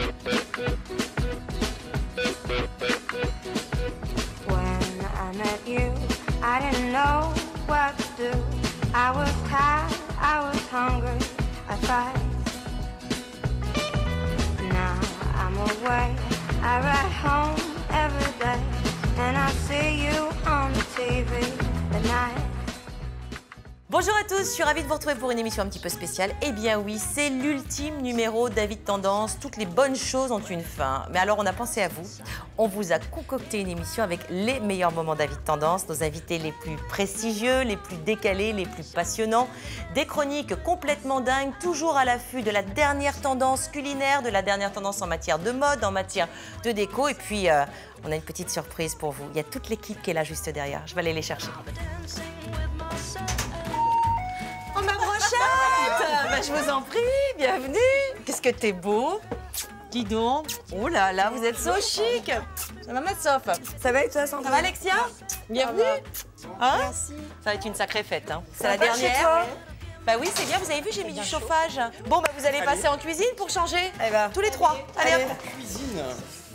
When I met you, I didn't know what to do. I was tired, I was hungry, I fight. Now I'm away, I ride home every day, and I see you on TV at night. Bonjour à tous, je suis ravie de vous retrouver pour une émission un petit peu spéciale. Eh bien oui, c'est l'ultime numéro David Tendance. Toutes les bonnes choses ont une fin. Mais alors on a pensé à vous. On vous a concocté une émission avec les meilleurs moments David Tendance, nos invités les plus prestigieux, les plus décalés, les plus passionnants. Des chroniques complètement dingues, toujours à l'affût de la dernière tendance culinaire, de la dernière tendance en matière de mode, en matière de déco. Et puis on a une petite surprise pour vous. Il y a toute l'équipe qui est là juste derrière. Je vais aller les chercher. Oh ma brochette, bah, je vous en prie, bienvenue. Qu'est-ce que t'es beau. Dis donc. Oh là là, vous êtes so chic. Ça va ma Soph? Ça va et toi, Sandrine? Ça va Alexia? Bienvenue. Hein? Merci. Ça va être une sacrée fête. Hein. C'est la va chez dernière. toi? Bah oui, c'est bien, vous avez vu, j'ai mis du chauffage. Bon, bah vous allez passer en cuisine pour changer. Eh ben. Tous les trois. Allez, Allez. hop.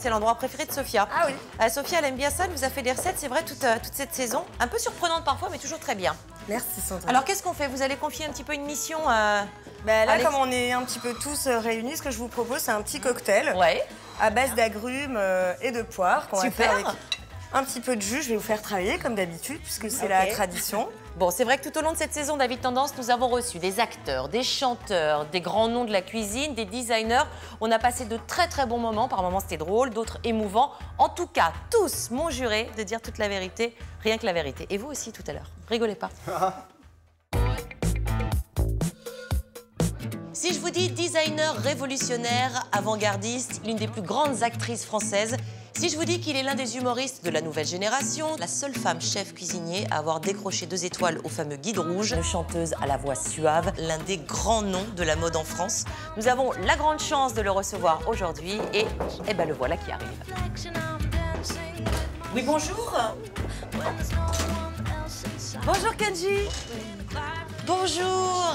C'est l'endroit préféré de Sophia. Ah oui. Sophia, elle aime bien ça, elle nous a fait des recettes, c'est vrai, toute cette saison. Un peu surprenante parfois, mais toujours très bien. Merci, Sandrine. Alors, qu'est-ce qu'on fait? Vous allez confier un petit peu une mission Bah, là, Alex. comme on est un petit peu tous réunis, ce que je vous propose, c'est un petit cocktail Ouais. à base d'agrumes et de poires qu'on va Super. faire avec un petit peu de jus. Je vais vous faire travailler comme d'habitude, puisque c'est la tradition. Bon, c'est vrai que tout au long de cette saison David Tendance, nous avons reçu des acteurs, des chanteurs, des grands noms de la cuisine, des designers. On a passé de très très bons moments. Par moments, c'était drôle, d'autres émouvants. En tout cas, tous m'ont juré de dire toute la vérité, rien que la vérité. Et vous aussi tout à l'heure. Rigolez pas. Si je vous dis designer révolutionnaire, avant-gardiste, l'une des plus grandes actrices françaises, si je vous dis qu'il est l'un des humoristes de la nouvelle génération, la seule femme chef cuisinier à avoir décroché 2 étoiles au fameux Guide Rouge, une chanteuse à la voix suave, l'un des grands noms de la mode en France, nous avons la grande chance de le recevoir aujourd'hui et ben le voilà qui arrive. Oui, bonjour. Bonjour Kenji. Bonjour.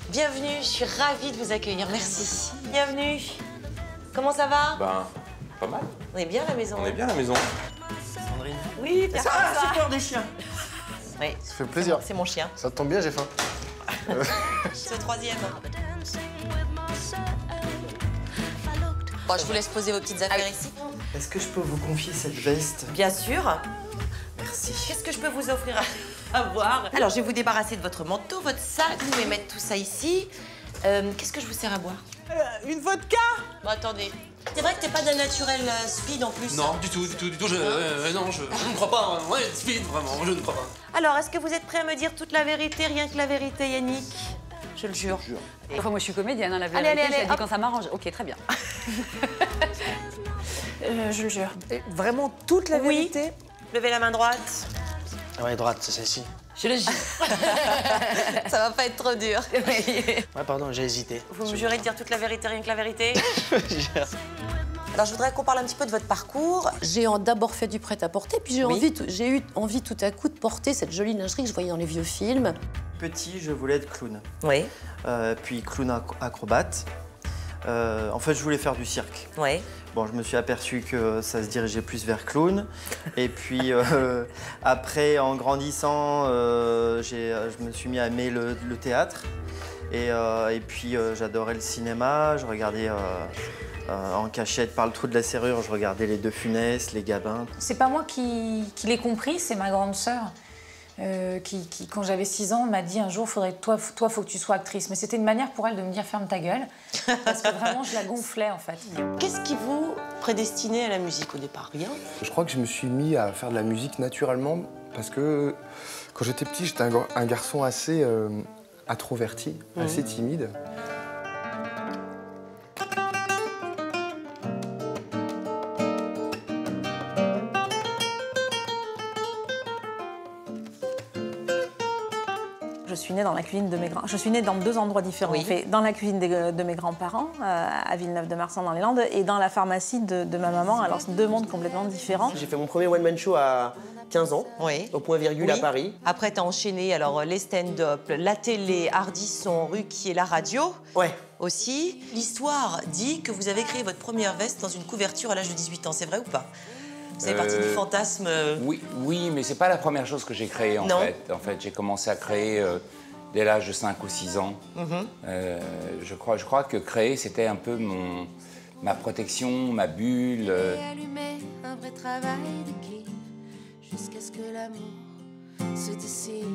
Bienvenue, je suis ravie de vous accueillir, merci. Bienvenue. Comment ça va? Ben, pas mal. On est bien à la maison. On est bien à la maison. Sandrine. Oui, Pierre François. J'ai peur des chiens. Oui, Ça fait plaisir. c'est mon chien. Ça tombe bien, j'ai faim. C'est le 3e. Bon, je vous laisse poser vos petites affaires ici. Est-ce que je peux vous confier cette veste? Bien sûr. Merci. Qu'est-ce que je peux vous offrir à boire? Alors, je vais vous débarrasser de votre manteau, votre sac. Je vais mettre tout ça ici. Qu'est-ce que je vous sers à boire? Une vodka? Bon, attendez. C'est vrai que t'es pas d'un naturel speed en plus. Non, du tout. Non, je ne crois pas. Ouais, speed, vraiment, je ne crois pas. Alors, est-ce que vous êtes prêt à me dire toute la vérité, rien que la vérité, Yannick? Je le jure. Enfin, moi, je suis comédienne, hein, la Allez, vérité, allez, je la allez, dis hop. quand ça m'arrange. Ok, très bien. Je le jure. Vraiment toute la Oui. vérité? Levez la main droite. Ah ouais, droite, c'est celle-ci. Je le jure. Ça va pas être trop dur. Ouais, pardon, j'ai hésité. Vous me jurez de dire toute la vérité, rien que la vérité? Je jure. Alors, je voudrais qu'on parle un petit peu de votre parcours. J'ai d'abord fait du prêt-à-porter, puis j'ai eu envie tout à coup de porter cette jolie lingerie que je voyais dans les vieux films. Petit, je voulais être clown. Oui, Puis clown acrobate. En fait, je voulais faire du cirque. oui. Bon, je me suis aperçu que ça se dirigeait plus vers clown. Et puis, après, en grandissant, je me suis mis à aimer le théâtre. Et puis, j'adorais le cinéma. Je regardais en cachette par le trou de la serrure, je regardais les Deux Funès, les Gabins. C'est pas moi qui l'ai compris, c'est ma grande sœur qui, quand j'avais 6 ans, m'a dit un jour, toi, faut que tu sois actrice. Mais c'était une manière pour elle de me dire ferme ta gueule, parce que vraiment, je la gonflais en fait. Qu'est-ce qui vous prédestinait à la musique au départ? Rien? Je crois que je me suis mis à faire de la musique naturellement parce que quand j'étais petit, j'étais un garçon assez introverti, assez timide. Je suis née dans la cuisine de mes grands. Je suis née dans 2 endroits différents. Oui. En fait, dans la cuisine de mes grands-parents, à Villeneuve-de-Marsan dans les Landes, et dans la pharmacie de ma maman. Alors, c'est 2 mondes complètement différents. J'ai fait mon premier one-man show à 15 ans, Oui. au Point Virgule à Paris. Après, t'as enchaîné alors les stand-up, la télé, Ardisson, Ruquier, la radio. Ouais. aussi. L'histoire dit que vous avez créé votre première veste dans une couverture à l'âge de 18 ans. C'est vrai ou pas? Vous avez parti du fantasme... Oui, mais c'est pas la première chose que j'ai créée, en fait. En fait, j'ai commencé à créer dès l'âge de 5 ou 6 ans. Je crois que créer, c'était un peu ma protection, ma bulle. Allumer un vrai travail d'équipe jusqu'à ce que l'amour se dissipe.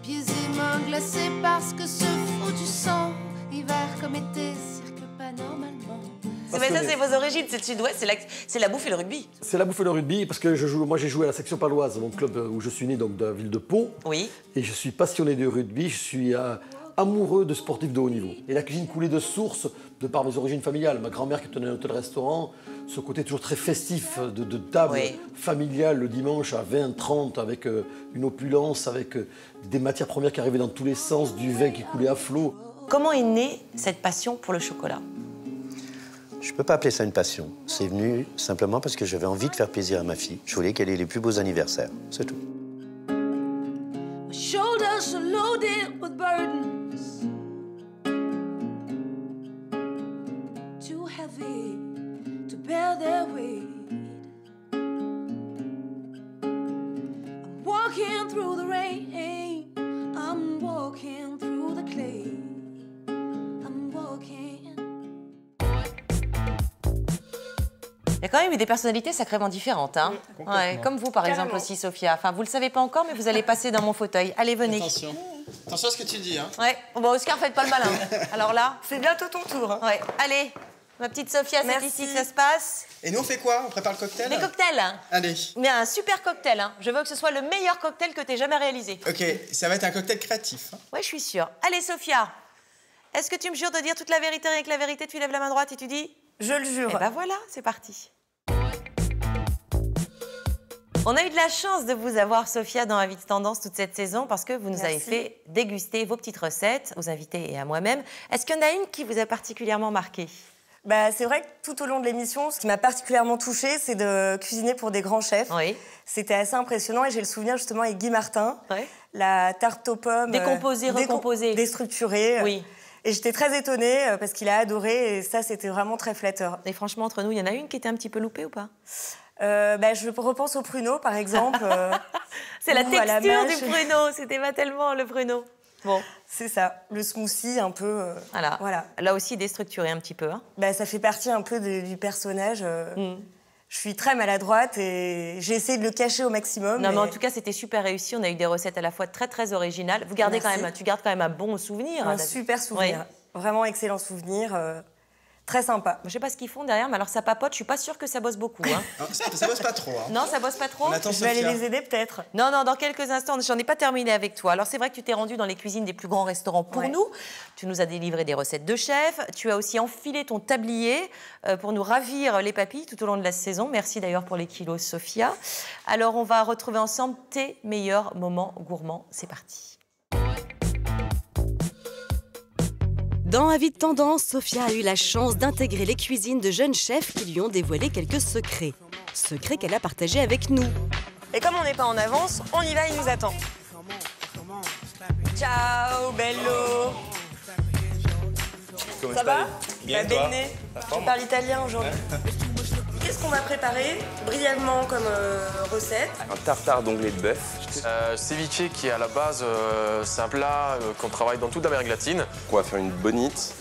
Pieds et mains glacés parce que ce foutu sang, hiver comme été, cirque pas normalement. Ça, c'est vos origines, c'est le sud-ouest, c'est la bouffe et le rugby. C'est la bouffe et le rugby parce que moi j'ai joué à la section paloise, mon club où je suis né, donc de la ville de Pau. Oui. Et je suis passionné de rugby, je suis amoureux de sportifs de haut niveau. Et la cuisine coulait de source de par mes origines familiales. Ma grand-mère qui tenait un hôtel-restaurant, ce côté toujours très festif de table familiale le dimanche à 20, 30 avec une opulence, avec des matières premières qui arrivaient dans tous les sens, du vin qui coulait à flot. Comment est née cette passion pour le chocolat? Je ne peux pas appeler ça une passion. C'est venu simplement parce que j'avais envie de faire plaisir à ma fille. Je voulais qu'elle ait les plus beaux anniversaires. C'est tout. My shoulders are loaded with burdens, too heavy to bear their weight. I'm walking through the rain, I'm walking through the clay, I'm walking. Il y a quand même eu des personnalités sacrément différentes, hein. Comme vous, par exemple, aussi, Sophia. Enfin, vous le savez pas encore, mais vous allez passer dans mon fauteuil. Allez, venez. Attention à ce que tu dis, hein. Ouais. Bon, Oscar, faites pas le malin. Alors là... C'est bientôt ton tour. Hein. Ouais. Allez, ma petite Sophia, c'est ici que ça se passe. Et nous, on fait quoi? On prépare le cocktail? Les cocktails. Allez. Mais un super cocktail, hein. Je veux que ce soit le meilleur cocktail que tu aies jamais réalisé. Ok, ça va être un cocktail créatif. Hein. Ouais, je suis sûre. Allez, Sophia, est-ce que tu me jures de dire toute la vérité, rien que la vérité? Tu lèves la main droite et tu dis... Je le jure. Eh ben voilà, c'est parti. On a eu de la chance de vous avoir, Sophia, dans Invité Tendance toute cette saison parce que vous nous avez fait déguster vos petites recettes, aux invités et à moi-même. Est-ce qu'il y en a une qui vous a particulièrement marqué? C'est vrai que tout au long de l'émission, ce qui m'a particulièrement touchée, c'est de cuisiner pour des grands chefs. Oui. C'était assez impressionnant et j'ai le souvenir justement avec Guy Martin, la tarte aux pommes... Décomposée, recomposée. Déstructurée. Oui. Et j'étais très étonnée parce qu'il a adoré et ça, c'était vraiment très flatteur. Et franchement, entre nous, il y en a une qui était un petit peu loupée ou pas? Je repense au pruneau, par exemple. C'est la texture du pruneau, c'était pas tellement le pruneau. Bon. C'est ça, le smoothie un peu... Voilà. Là aussi, déstructuré un petit peu. Hein. Ça fait partie un peu du personnage. Je suis très maladroite et j'ai essayé de le cacher au maximum. Non, mais en tout cas, c'était super réussi. On a eu des recettes à la fois très, très originales. Tu gardes quand même un bon souvenir. Un super souvenir. Oui. Vraiment excellent souvenir. Très sympa. Je sais pas ce qu'ils font derrière, mais alors ça papote, je suis pas sûre que ça bosse beaucoup. Hein. Ça bosse pas trop. Hein. Non, ça bosse pas trop. Je vais aller les aider peut-être. Non, dans quelques instants, j'en ai pas terminé avec toi. Alors c'est vrai que tu t'es rendu dans les cuisines des plus grands restaurants pour nous. Tu nous as délivré des recettes de chef. Tu as aussi enfilé ton tablier pour nous ravir les papilles tout au long de la saison. Merci d'ailleurs pour les kilos, Sophia. Alors on va retrouver ensemble tes meilleurs moments gourmands. C'est parti. Dans Invité Tendance, Sophia a eu la chance d'intégrer les cuisines de jeunes chefs qui lui ont dévoilé quelques secrets. Secrets qu'elle a partagés avec nous. Et comme on n'est pas en avance, on y va, il nous attend. Ciao, bello. Ça va? Bien, toi? Tu parles italien aujourd'hui. Qu'est-ce qu'on va préparer brièvement comme recette? Un tartare d'onglet de bœuf. Ceviche qui à la base c'est un plat qu'on travaille dans toute l'Amérique latine. On va faire une bonite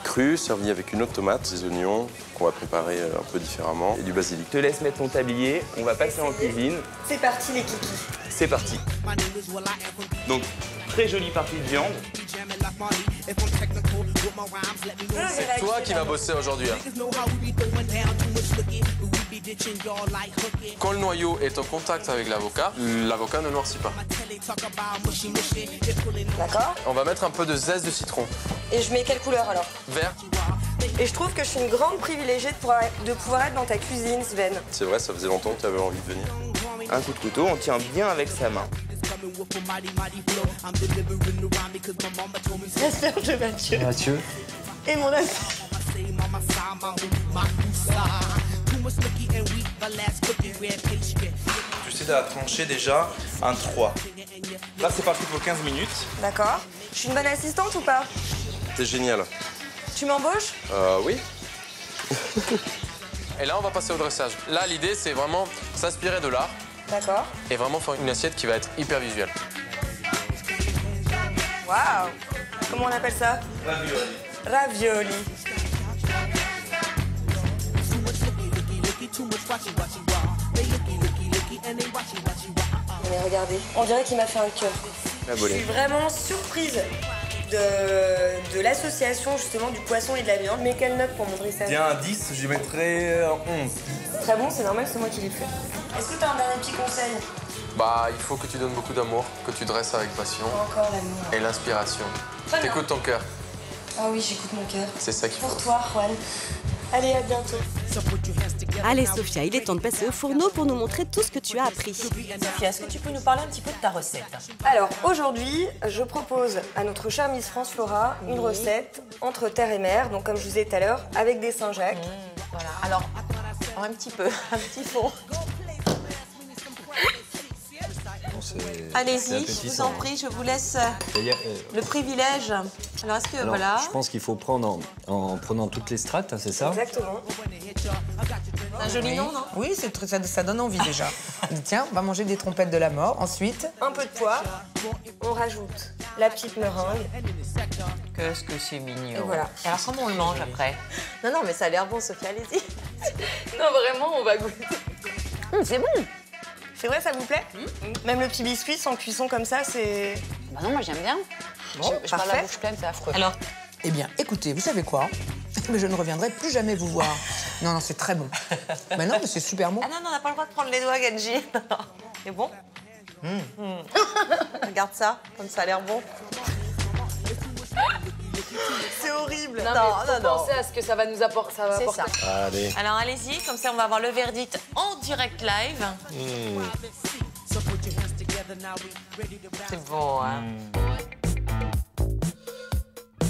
crue servie avec une autre tomate, des oignons qu'on va préparer un peu différemment et du basilic. Je te laisse mettre ton tablier, on va passer en cuisine. C'est parti les kikis. C'est parti. Donc très jolie partie de viande. C'est toi qui vas bosser aujourd'hui. Hein. Quand le noyau est en contact avec l'avocat, l'avocat ne noircit pas. D'accord. On va mettre un peu de zeste de citron. Et je mets quelle couleur alors? Vert. Et je trouve que je suis une grande privilégiée de pouvoir être dans ta cuisine, Sven. C'est vrai, ça faisait longtemps que tu avais envie de venir. Un coup de couteau, on tient bien avec sa main. L'asperge de Mathieu. Et mon asperge. Tu t'aider à trancher déjà un 3. Là, c'est parti pour 15 minutes. D'accord. Je suis une bonne assistante ou pas? T'es génial. Tu m'embauches? Oui. Et là, on va passer au dressage. Là, l'idée, c'est vraiment s'inspirer de l'art. D'accord. Et vraiment faire une assiette qui va être hyper visuelle. Waouh! Comment on appelle ça? Ravioli. Ravioli. Mais regardez, on dirait qu'il m'a fait un cœur. Je suis vraiment surprise de l'association justement du poisson et de la viande. Mais quelle note pour mon dressage? Tiens, un 10, je lui mettrais 11. Très bon, c'est normal, c'est moi qui l'ai fait. Est-ce que tu as un dernier petit conseil? Bah, il faut que tu donnes beaucoup d'amour, que tu dresses avec passion. Encore l'amour. Et l'inspiration. Très bien. T'écoutes ton cœur. Ah oui, j'écoute mon cœur. C'est ça qu'il faut. Pour toi, Juan. Allez, à bientôt. Allez Sophia, il est temps de passer au fourneau pour nous montrer tout ce que tu as appris. Sophia, est-ce que tu peux nous parler un petit peu de ta recette? Alors, aujourd'hui, je propose à notre chère Miss France Flora une recette entre terre et mer, donc comme je vous disais tout à l'heure, avec des Saint-Jacques. Voilà, alors, un petit peu, un petit fond. Allez-y, je vous en prie, je vous laisse le privilège. Alors, est-ce que, Alors, voilà... Je pense qu'il faut prendre en prenant toutes les strates, hein, c'est ça? Exactement. Un joli nom, non? Oui, ça donne envie déjà. Tiens, on va manger des trompettes de la mort. Ensuite, un peu de poivre. On rajoute la petite meringue. Qu'est-ce que c'est mignon. Et voilà. Et alors, comment on le mange après? Non, non, mais ça a l'air bon, Sophia, allez-y. Non, vraiment, on va goûter. C'est bon. C'est vrai, ça vous plaît? Même le petit biscuit sans cuisson comme ça, c'est... Bah non, moi j'aime bien. Bon, je parle la bouche pleine, c'est affreux. Alors, eh bien, écoutez, vous savez quoi? Mais je ne reviendrai plus jamais vous voir. Non, non, c'est très bon. Mais non, mais c'est super bon. Ah non, non, on n'a pas le droit de prendre les doigts, Genji. C'est bon? Regarde ça, comme ça a l'air bon. C'est horrible. Non, mais faut penser à ce que ça va nous apporter. C'est ça. Allez. Alors allez-y, comme ça on va avoir le verdict en direct live. C'est bon, hein?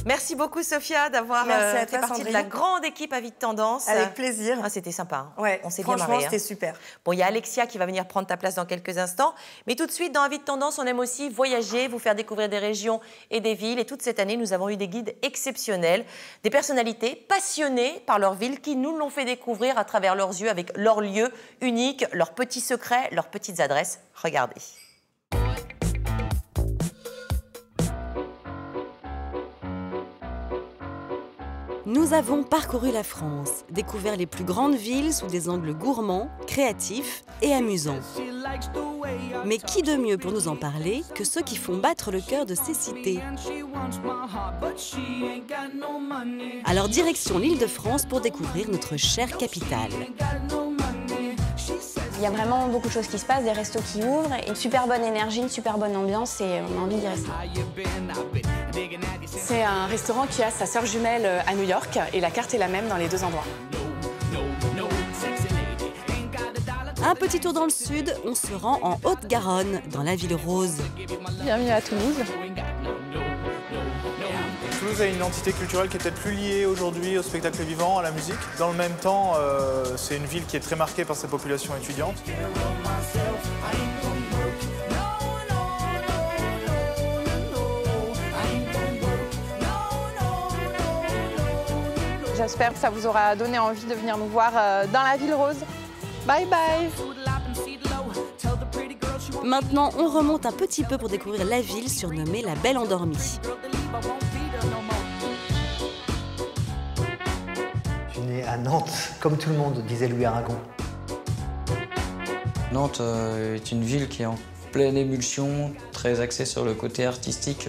Merci beaucoup Sophia d'avoir fait partie de la grande équipe à Vite Tendance. Avec plaisir. Ah, c'était sympa. Hein. Ouais, on s'est bien marré. franchement, c'était super. Bon, il y a Alexia qui va venir prendre ta place dans quelques instants. Mais tout de suite, dans Vite Tendance, on aime aussi voyager, vous faire découvrir des régions et des villes. Et toute cette année, nous avons eu des guides exceptionnels, des personnalités passionnées par leur ville qui nous l'ont fait découvrir à travers leurs yeux, avec leurs lieux uniques, leurs petits secrets, leurs petites adresses. Regardez. Nous avons parcouru la France, découvert les plus grandes villes sous des angles gourmands, créatifs et amusants. Mais qui de mieux pour nous en parler que ceux qui font battre le cœur de ces cités? Alors direction l'Île-de-France pour découvrir notre chère capitale. Il y a vraiment beaucoup de choses qui se passent, des restos qui ouvrent, une super bonne énergie, une super bonne ambiance et on a envie d'y rester. C'est un restaurant qui a sa sœur jumelle à New York et la carte est la même dans les deux endroits. Un petit tour dans le sud, on se rend en Haute-Garonne, dans la ville rose. Bienvenue à Toulouse. Toulouse a une identité culturelle qui est peut-être plus liée aujourd'hui au spectacle vivant, à la musique. Dans le même temps, c'est une ville qui est très marquée par sa population étudiante. J'espère que ça vous aura donné envie de venir nous voir dans la ville rose. Bye bye! Maintenant, on remonte un petit peu pour découvrir la ville surnommée la Belle Endormie. Je suis né à Nantes, comme tout le monde, disait Louis Aragon. Nantes est une ville qui est en pleine émulsion, très axée sur le côté artistique.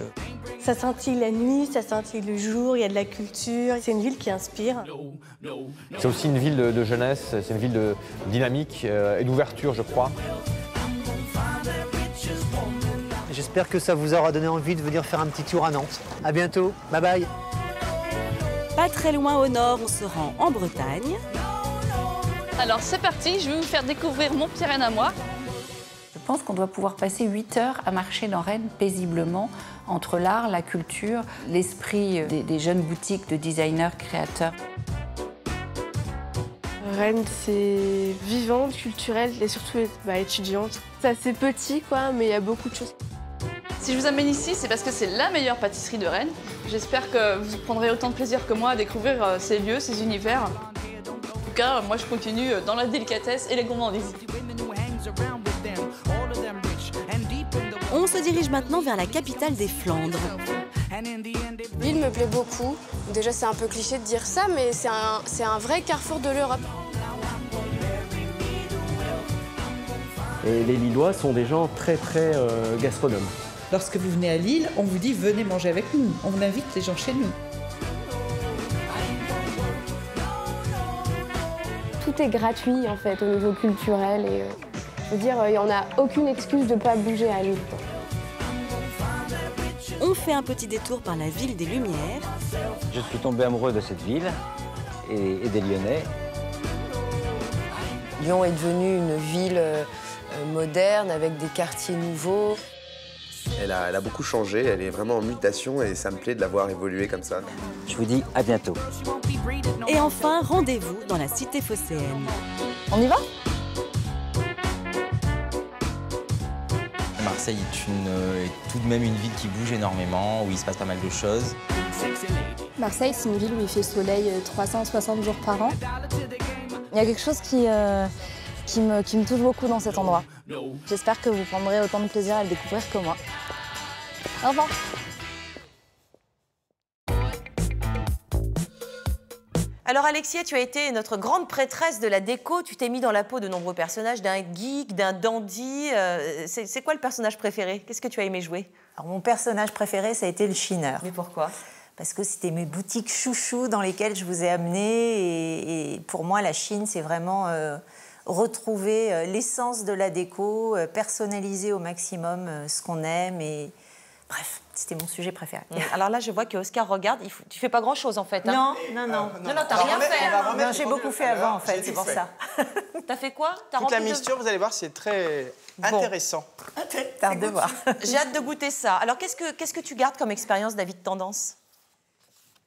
Ça scintille la nuit, ça scintille le jour, il y a de la culture. C'est une ville qui inspire. C'est aussi une ville de jeunesse, c'est une ville de dynamique et d'ouverture, je crois. J'espère que ça vous aura donné envie de venir faire un petit tour à Nantes. À bientôt, bye bye. Pas très loin au nord, on se rend en Bretagne. Alors c'est parti, je vais vous faire découvrir mon Pyrénées à moi. Je pense qu'on doit pouvoir passer 8 heures à marcher dans Rennes paisiblement entre l'art, la culture, l'esprit des jeunes boutiques de designers, créateurs. Rennes, c'est vivant, culturel et surtout étudiante. C'est assez petit, quoi, mais il y a beaucoup de choses. Si je vous amène ici, c'est parce que c'est la meilleure pâtisserie de Rennes. J'espère que vous prendrez autant de plaisir que moi à découvrir ces lieux, ces univers. En tout cas, moi je continue dans la délicatesse et les gourmandises. On se dirige maintenant vers la capitale des Flandres. L'île me plaît beaucoup. Déjà, c'est un peu cliché de dire ça, mais c'est un vrai carrefour de l'Europe. Et les Lillois sont des gens très gastronomes. Lorsque vous venez à Lille, on vous dit venez manger avec nous. On invite les gens chez nous. Tout est gratuit en fait au niveau culturel et je veux dire, il n'y en a aucune excuse de ne pas bouger à Lille. On fait un petit détour par la ville des Lumières. Je suis tombé amoureux de cette ville et des Lyonnais. Lyon est devenue une ville moderne avec des quartiers nouveaux. Elle a beaucoup changé, elle est vraiment en mutation et ça me plaît de la voir évoluer comme ça. Je vous dis à bientôt. Et enfin, rendez-vous dans la cité phocéenne. On y va ? Marseille est tout de même une ville qui bouge énormément, où il se passe pas mal de choses. Marseille, c'est une ville où il fait soleil 360 jours par an. Il y a quelque chose qui me touche beaucoup dans cet endroit. J'espère que vous prendrez autant de plaisir à le découvrir que moi. Au revoir. Alors Alexia, tu as été notre grande prêtresse de la déco. Tu t'es mis dans la peau de nombreux personnages, d'un geek, d'un dandy. C'est quoi le personnage préféré? Qu'est-ce que tu as aimé jouer? Alors, mon personnage préféré, ça a été le chineur. Mais pourquoi? Parce que c'était mes boutiques chouchous dans lesquelles je vous ai amené. Et pour moi, la Chine, c'est vraiment retrouver l'essence de la déco, personnaliser au maximum ce qu'on aime. Et bref, c'était mon sujet préféré. Alors là, je vois que Oscar regarde. Tu fais pas grand-chose en fait. Hein. Non, t'as rien fait. Non, j'ai beaucoup fait avant en fait, c'est pour ça. T'as fait quoi? Toute la mixture, vous allez voir, c'est très intéressant. T'as hâte de voir. J'ai hâte de goûter ça. Alors qu'est-ce que tu gardes comme expérience, David Tendance?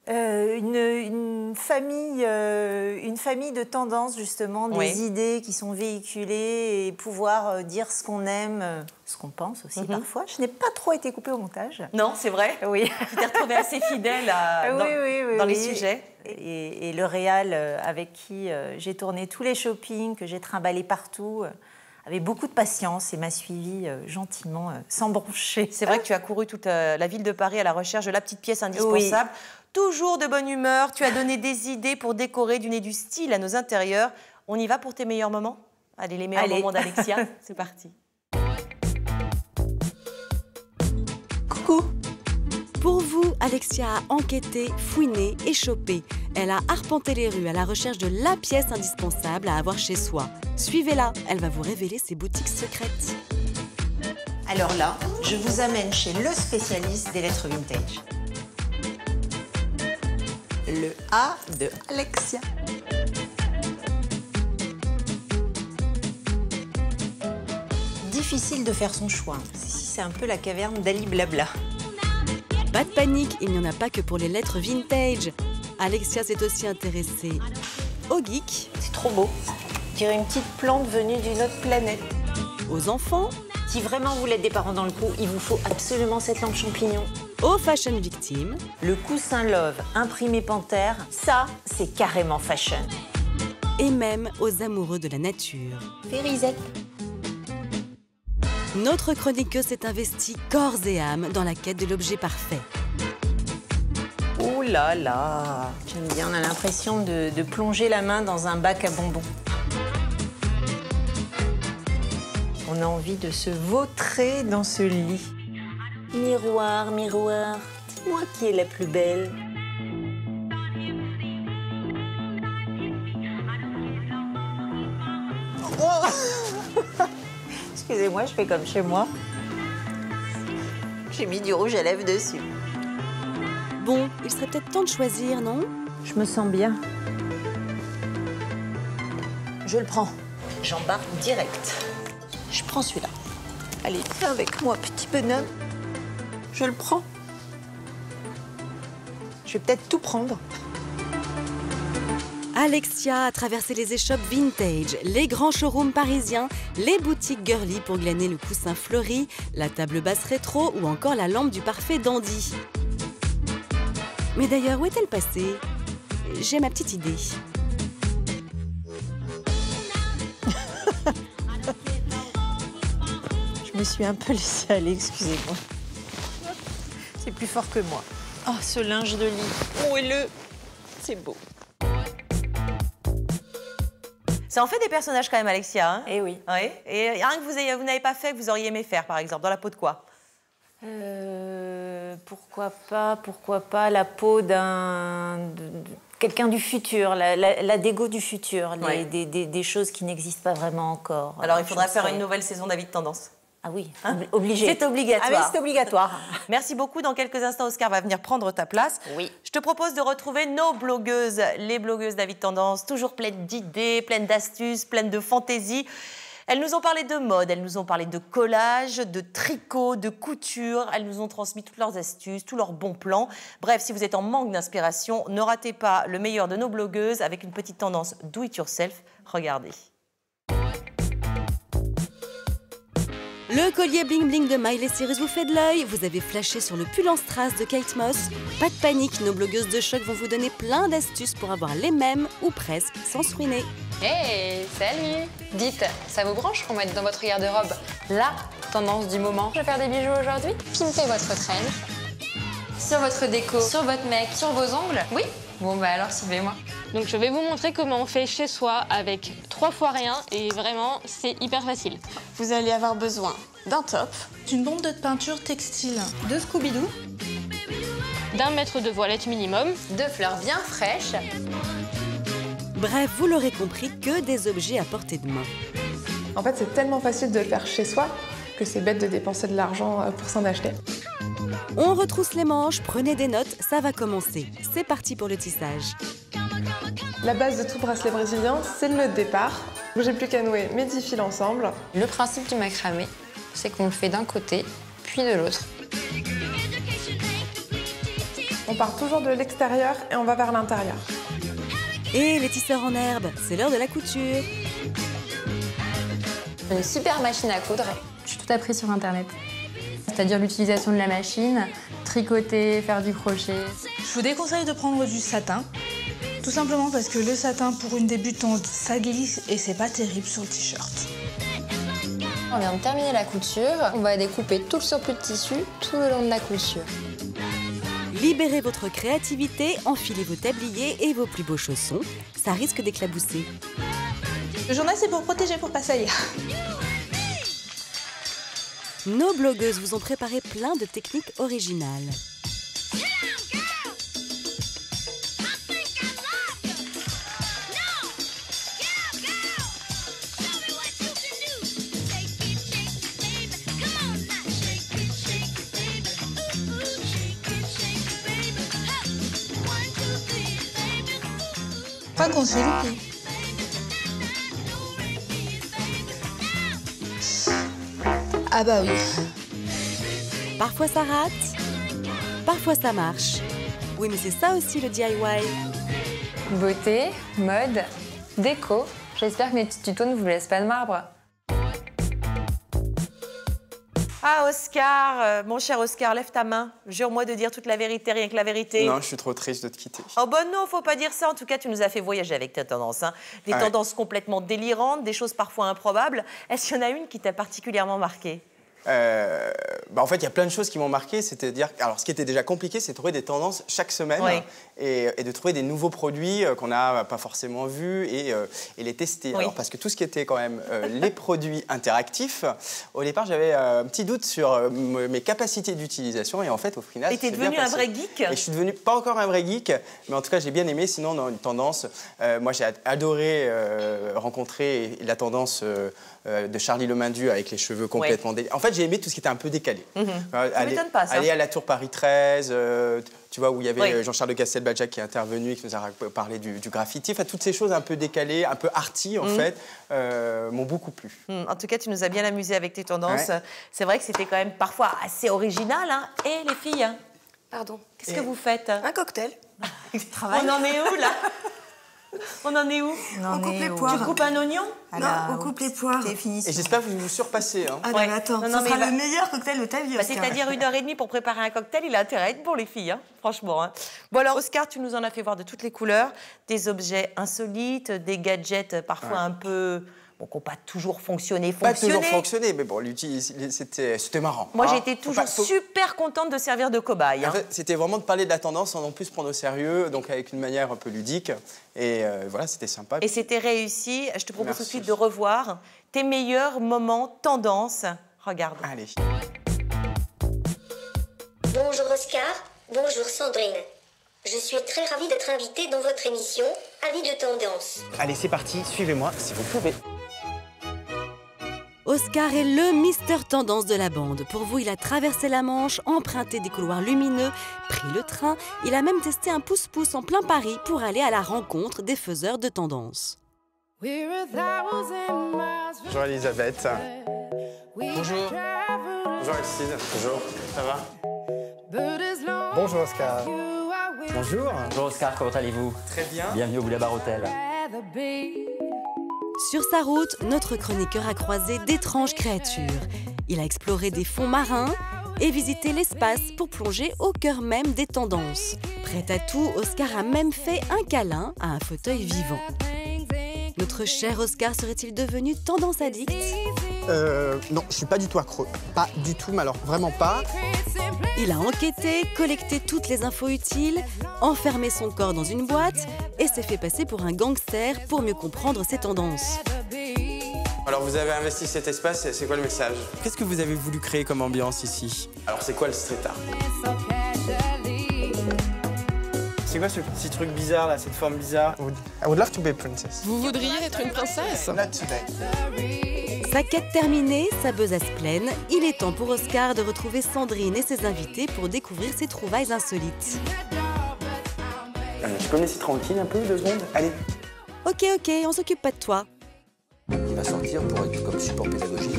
Une famille de tendances, justement, des idées qui sont véhiculées et pouvoir dire ce qu'on aime, ce qu'on pense aussi parfois. Je n'ai pas trop été coupée au montage. Non, c'est vrai? Oui. Tu t'es retrouvée assez fidèle dans les sujets. Et le réal avec qui j'ai tourné tous les shoppings, que j'ai trimballé partout, avait beaucoup de patience et m'a suivie gentiment, sans broncher. C'est vrai que tu as couru toute la ville de Paris à la recherche de la petite pièce indispensable. Oui. Toujours de bonne humeur, tu as donné des idées pour décorer, donner du style à nos intérieurs. On y va pour tes meilleurs moments? Allez, les meilleurs moments d'Alexia, c'est parti. Coucou. Pour vous, Alexia a enquêté, fouiné et chopé. Elle a arpenté les rues à la recherche de la pièce indispensable à avoir chez soi. Suivez-la, elle va vous révéler ses boutiques secrètes. Alors là, je vous amène chez le spécialiste des lettres vintage. Le A de Alexia. Difficile de faire son choix. Ici, c'est un peu la caverne d'Ali Blabla. Pas de panique, il n'y en a pas que pour les lettres vintage. Alexia s'est aussi intéressée aux geeks. C'est trop beau. On dirait une petite plante venue d'une autre planète. Aux enfants. Si vraiment vous voulez être des parents dans le coup, il vous faut absolument cette lampe champignon. Aux fashion victimes. Le coussin Love imprimé Panthère, ça, c'est carrément fashion. Et même aux amoureux de la nature. Férisette. Notre chroniqueuse s'est investie corps et âme dans la quête de l'objet parfait. Oh là là, j'aime bien, on a l'impression de plonger la main dans un bac à bonbons. On a envie de se vautrer dans ce lit. Miroir, miroir, dis-moi qui est la plus belle. Oh excusez-moi, je fais comme chez moi. J'ai mis du rouge à lèvres dessus. Bon, il serait peut-être temps de choisir, non? Je me sens bien. Je le prends. J'embarque direct. Je prends celui-là. Allez, viens avec moi, petit bonhomme. Je le prends. Je vais peut-être tout prendre. Alexia a traversé les échoppes vintage, les grands showrooms parisiens, les boutiques girly pour glaner le coussin fleuri, la table basse rétro ou encore la lampe du parfait dandy. Mais d'ailleurs, où est-elle passée? J'ai ma petite idée. Je me suis un peu laissée aller, excusez-moi. C'est plus fort que moi. Oh, ce linge de lit. Où est le... C'est beau. Ça en fait des personnages quand même, Alexia. Hein? Eh oui. Oui. Et rien que vous n'avez pas fait, que vous auriez aimé faire, par exemple, dans la peau de quoi? Pourquoi pas la peau d'un... quelqu'un du futur, la dégo du futur, des choses qui n'existent pas vraiment encore. Alors, il faudra faire une nouvelle saison d'Avis de Tendance. Ah oui, obligé. C'est obligatoire. Ah oui, c'est obligatoire. Merci beaucoup. Dans quelques instants, Oscar va venir prendre ta place. Oui. Je te propose de retrouver nos blogueuses, les blogueuses d'Avis de Tendance, toujours pleines d'idées, pleines d'astuces, pleines de fantaisie. Elles nous ont parlé de mode, elles nous ont parlé de collage, de tricot, de couture. Elles nous ont transmis toutes leurs astuces, tous leurs bons plans. Bref, si vous êtes en manque d'inspiration, ne ratez pas le meilleur de nos blogueuses avec une petite tendance do it yourself. Regardez. Le collier bling bling de Miley Cyrus vous fait de l'œil, vous avez flashé sur le pull en strass de Kate Moss. Pas de panique, nos blogueuses de choc vont vous donner plein d'astuces pour avoir les mêmes, ou presque, sans se ruiner. Hey, salut! Dites, ça vous branche qu'on mette dans votre garde-robe la tendance du moment? Je vais faire des bijoux aujourd'hui. Pimpez votre traîne. Sur votre déco, sur votre mec, sur vos ongles. Oui? Bon bah alors suivez-moi. Donc je vais vous montrer comment on fait chez soi avec 3 fois rien et vraiment c'est hyper facile. Vous allez avoir besoin d'un top, d'une bombe de peinture textile, de Scooby-Doo, d'un mètre de voilette minimum, de fleurs bien fraîches. Bref, vous l'aurez compris, que des objets à portée de main. En fait, c'est tellement facile de le faire chez soi que c'est bête de dépenser de l'argent pour s'en acheter. On retrousse les manches, prenez des notes, ça va commencer. C'est parti pour le tissage. La base de tout bracelet brésilien, c'est le nœud de départ. J'ai plus qu'à nouer mes 10 fils ensemble. Le principe du macramé, c'est qu'on le fait d'un côté, puis de l'autre. On part toujours de l'extérieur et on va vers l'intérieur. Et les tisseurs en herbe, c'est l'heure de la couture. Une super machine à coudre. J'ai tout appris sur Internet. C'est-à-dire l'utilisation de la machine, tricoter, faire du crochet. Je vous déconseille de prendre du satin, tout simplement parce que le satin, pour une débutante, ça glisse et c'est pas terrible sur le t-shirt. On vient de terminer la couture. On va découper tout le surplus de tissu tout le long de la couture. Libérez votre créativité, enfilez vos tabliers et vos plus beaux chaussons. Ça risque d'éclabousser. Le journal, c'est pour protéger, pour pas salir. Nos blogueuses vous ont préparé plein de techniques originales. Pas qu'on s'est loupé. Ah bah oui. Parfois ça rate, parfois ça marche. Oui, mais c'est ça aussi le DIY. Beauté, mode, déco. J'espère que mes petits tutos ne vous laissent pas de marbre. Ah, Oscar, mon cher Oscar, lève ta main. Jure-moi de dire toute la vérité, rien que la vérité. Non, je suis trop triste de te quitter. Oh bah non, faut pas dire ça. En tout cas, tu nous as fait voyager avec ta tendance. Hein. Des tendances complètement délirantes, des choses parfois improbables. Est-ce qu'il y en a une qui t'a particulièrement marqué ? En fait, il y a plein de choses qui m'ont marqué. C'est-à-dire, alors, ce qui était déjà compliqué, c'est de trouver des tendances chaque semaine et de trouver des nouveaux produits qu'on n'a pas forcément vus et les tester. Alors, parce que tout ce qui était quand même les produits interactifs, au départ, j'avais un petit doute sur mes capacités d'utilisation et en fait, au final, et t'es devenu un vrai geek. Et je suis devenu pas encore un vrai geek, mais en tout cas, j'ai bien aimé. Sinon, dans une tendance, moi, j'ai adoré rencontrer la tendance de Charlie Le Mindu avec les cheveux complètement décalés. En fait, j'ai aimé tout ce qui était un peu décalé. Ça m'étonne pas, ça. Aller à la Tour Paris 13, tu vois, où il y avait Jean-Charles de Castelbajac qui est intervenu et qui nous a parlé du graffiti. Enfin, toutes ces choses un peu décalées, un peu arty, en fait, m'ont beaucoup plu. En tout cas, tu nous as bien amusé avec tes tendances. C'est vrai que c'était quand même parfois assez original. Hein. Et les filles, Pardon. Qu'est-ce que vous faites? Un cocktail. On en est où, là? On en est où? On coupe les poires. Tu coupes un oignon? Non, on coupe les poires. C'est fini. Et j'espère que vous vous surpassez. Hein. Ah non, mais attends, ce sera le meilleur cocktail de ta vie, Oscar. C'est-à-dire 1h30 pour préparer un cocktail, il a intérêt à être bon, les filles, hein, franchement. Hein. Bon alors, Oscar, tu nous en as fait voir de toutes les couleurs, des objets insolites, des gadgets parfois un peu... Bon, qui n'ont pas toujours fonctionné. Pas toujours fonctionné, mais bon, c'était marrant. Moi, j'ai été toujours super contente de servir de cobaye. En fait, c'était vraiment de parler de la tendance sans non plus se prendre au sérieux, donc avec une manière un peu ludique. Et voilà, c'était sympa. Et c'était réussi. Je te propose tout de suite de revoir tes meilleurs moments tendance. Regarde. Allez. Bonjour Oscar, bonjour Sandrine. Je suis très ravie d'être invitée dans votre émission Avis de tendance. Allez, c'est parti, suivez-moi si vous pouvez. Oscar est le Mister Tendance de la bande. Pour vous, il a traversé la Manche, emprunté des couloirs lumineux, pris le train. Il a même testé un pouce-pouce en plein Paris pour aller à la rencontre des faiseurs de tendance. Bonjour Elisabeth. Bonjour. Bonjour Alcide. Bonjour. Ça va? Bonjour Oscar. Bonjour. Bonjour Oscar, comment allez-vous? Très bien. Bienvenue au Boulevard Hôtel. Sur sa route, notre chroniqueur a croisé d'étranges créatures. Il a exploré des fonds marins et visité l'espace pour plonger au cœur même des tendances. Prêt à tout, Oscar a même fait un câlin à un fauteuil vivant. Notre cher Oscar serait-il devenu tendance addict? Non, je suis pas du tout accro. Pas du tout, mais alors vraiment pas. Il a enquêté, collecté toutes les infos utiles, enfermé son corps dans une boîte et s'est fait passer pour un gangster pour mieux comprendre ses tendances. Alors vous avez investi cet espace, c'est quoi le message? Qu'est-ce que vous avez voulu créer comme ambiance ici? Alors c'est quoi le street art? C'est quoi ce petit truc bizarre là, cette forme bizarre? I would love to be a princess. Vous voudriez être une princesse? Not today. Sa quête terminée, sa besace pleine, il est temps pour Oscar de retrouver Sandrine et ses invités pour découvrir ses trouvailles insolites. Tu peux me laisser tranquille un peu, 2 secondes? Allez. Ok, on s'occupe pas de toi. Il va sortir pour être comme support pédagogique.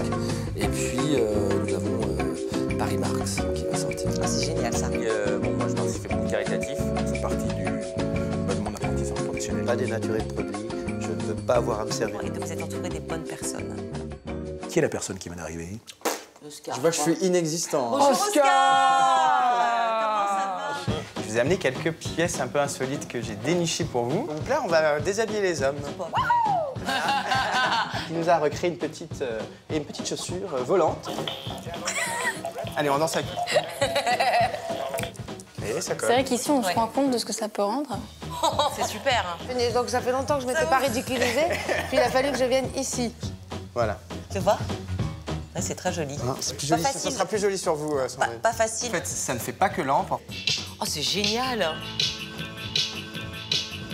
Et puis, nous avons Paris Marx qui va sortir. Ah, c'est génial ça. Bon, moi je pense que c'est beaucoup caritatif. C'est partie de mon apprentissage professionnel. Pas dénaturé de produit. Je ne veux pas avoir à me servir. Et vous êtes entouré des bonnes personnes. Qui est la personne qui m'en est arrivée? Oscar. Je vois que je suis inexistant. Bonjour Oscar. Comment ça va? Je vous ai amené quelques pièces un peu insolites que j'ai dénichées pour vous. Donc là, on va déshabiller les hommes. Il nous a recréé une petite chaussure volante. Allez, on danse avec. Et ça colle. C'est vrai qu'ici, on se rend compte de ce que ça peut rendre. C'est super. Donc ça fait longtemps que je ne m'étais pas ridiculisée, puis il a fallu que je vienne ici. Voilà. Tu vois? C'est très joli. C'est plus joli, ça sera plus joli sur vous, Sandrine. Pas facile. En fait, ça ne fait pas que lampe. Oh, c'est génial.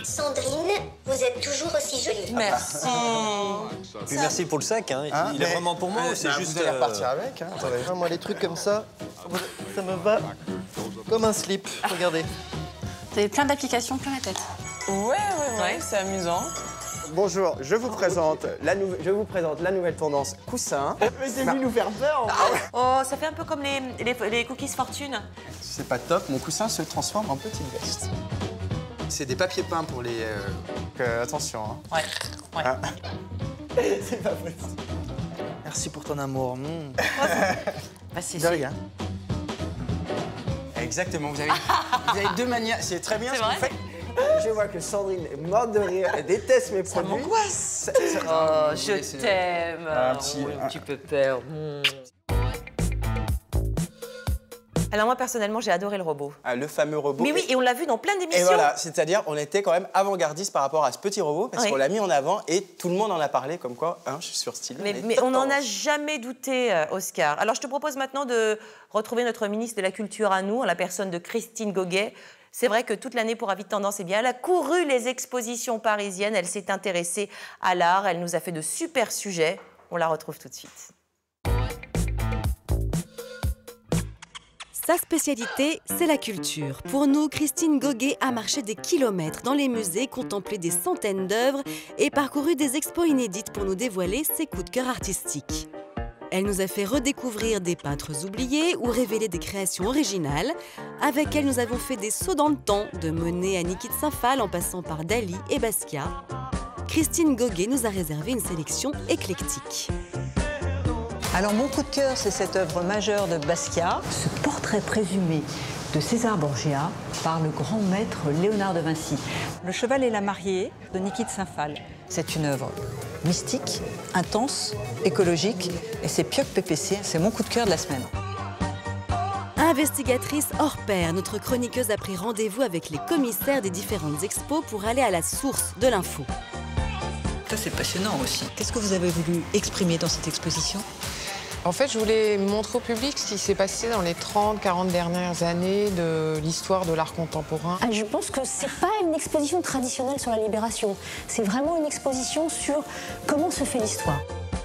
Sandrine, vous êtes toujours aussi jolie. Merci. Puis merci pour le sac, hein. Il est vraiment pour moi, c'est juste... Vous allez repartir avec. Hein. Attendez, moi, les trucs comme ça, ça me va comme un slip, regardez. Vous avez plein d'applications plein la tête. Ouais, c'est amusant. Bonjour, je vous présente la nouvelle tendance coussin. Mais c'est venu nous faire peur. Oh, ça fait un peu comme les cookies fortune. C'est pas top, mon coussin se transforme en petite veste. C'est des papiers peints pour les... attention, hein. Ouais. Ah. C'est pas possible. Merci pour ton amour. C'est rien. Exactement, vous avez 2 manières. C'est très bien ce que vous faites. Je vois que Sandrine est morte de rire, elle déteste mes produits. Ça m'angoisse. Oh, je t'aime. Un petit peu peur. Alors moi, personnellement, j'ai adoré le robot. Ah, le fameux robot. Mais oui, et on l'a vu dans plein d'émissions. Et voilà, c'est-à-dire on était quand même avant-gardiste par rapport à ce petit robot, parce qu'on l'a mis en avant et tout le monde en a parlé, comme quoi, hein, je suis surstylé. Mais on n'en a jamais douté, Oscar. Alors je te propose maintenant de retrouver notre ministre de la Culture à nous, en la personne de Christine Goguet. C'est vrai que toute l'année pour Avis de Tendance, eh bien, elle a couru les expositions parisiennes, elle s'est intéressée à l'art, elle nous a fait de super sujets. On la retrouve tout de suite. Sa spécialité, c'est la culture. Pour nous, Christine Goguet a marché des kilomètres dans les musées, contemplé des centaines d'œuvres et parcouru des expos inédites pour nous dévoiler ses coups de cœur artistiques. Elle nous a fait redécouvrir des peintres oubliés ou révéler des créations originales. Avec elle, nous avons fait des sauts dans le temps, de Monet à Niki de Saint-Phalle en passant par Dali et Basquiat. Christine Goguet nous a réservé une sélection éclectique. Alors mon coup de cœur, c'est cette œuvre majeure de Basquiat, ce portrait présumé de César Borgia par le grand maître Léonard de Vinci. Le cheval et la mariée de Niki de Saint-Phalle. C'est une œuvre mystique, intense, écologique et c'est Pioc PPC, c'est mon coup de cœur de la semaine. Investigatrice hors pair, notre chroniqueuse a pris rendez-vous avec les commissaires des différentes expos pour aller à la source de l'info. Ça c'est passionnant aussi. Qu'est-ce que vous avez voulu exprimer dans cette exposition ? En fait, je voulais montrer au public ce qui s'est passé dans les 30-40 dernières années de l'histoire de l'art contemporain. Je pense que c'est pas une exposition traditionnelle sur la libération. C'est vraiment une exposition sur comment se fait l'histoire.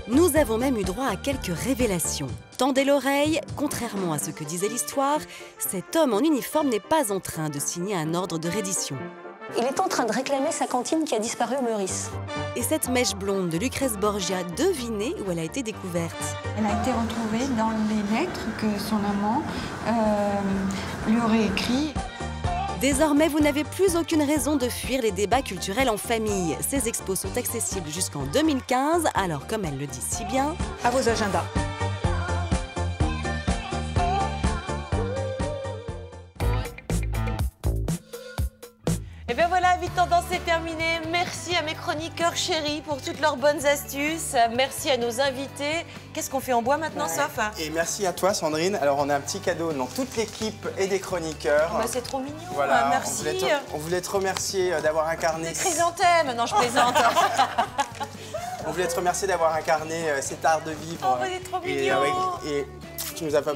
Nous avons même eu droit à quelques révélations. Tendez l'oreille, contrairement à ce que disait l'histoire, cet homme en uniforme n'est pas en train de signer un ordre de reddition. Il est en train de réclamer sa cantine qui a disparu au Meurice. Et cette mèche blonde de Lucrèce Borgia, devinez où elle a été découverte? Elle a été retrouvée dans les lettres que son amant lui aurait écrites. Désormais, vous n'avez plus aucune raison de fuir les débats culturels en famille. Ces expos sont accessibles jusqu'en 2015, alors comme elle le dit si bien... À vos agendas. Et bien voilà, Vite Tendance, c'est terminé. Merci à mes chroniqueurs chéris pour toutes leurs bonnes astuces. Merci à nos invités. Qu'est-ce qu'on fait en bois maintenant, Soph? Et merci à toi, Sandrine. Alors, on a un petit cadeau dans toute l'équipe et des chroniqueurs. Bah, c'est trop mignon, voilà, merci. On voulait te remercier d'avoir incarné... Des chrysanthèmes, non, je plaisante. On voulait te remercier d'avoir incarné cet art de vivre. Oh, il est trop mignon. Et tu nous as pas...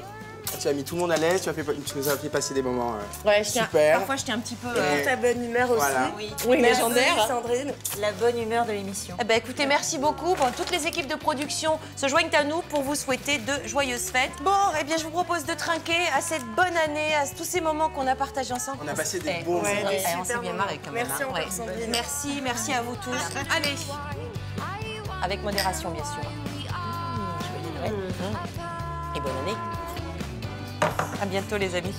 Tu as mis tout le monde à l'aise, tu nous as fait passer des moments super. Parfois, je tiens un petit peu... Pour ta bonne humeur aussi. Voilà. Oui, merci, légendaire. Sandrine. La bonne humeur de l'émission. Eh ben, écoutez, merci beaucoup. Bon, toutes les équipes de production se joignent à nous pour vous souhaiter de joyeuses fêtes. Bon, eh bien, je vous propose de trinquer à cette bonne année, à tous ces moments qu'on a partagés ensemble. On a passé des bons moments. On s'est bien marré quand même. Merci encore, Sandrine. Merci à vous tous. Allez, avec modération, bien sûr. Joyeux Noël. Et bonne année. À bientôt, les amis.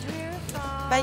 Bye.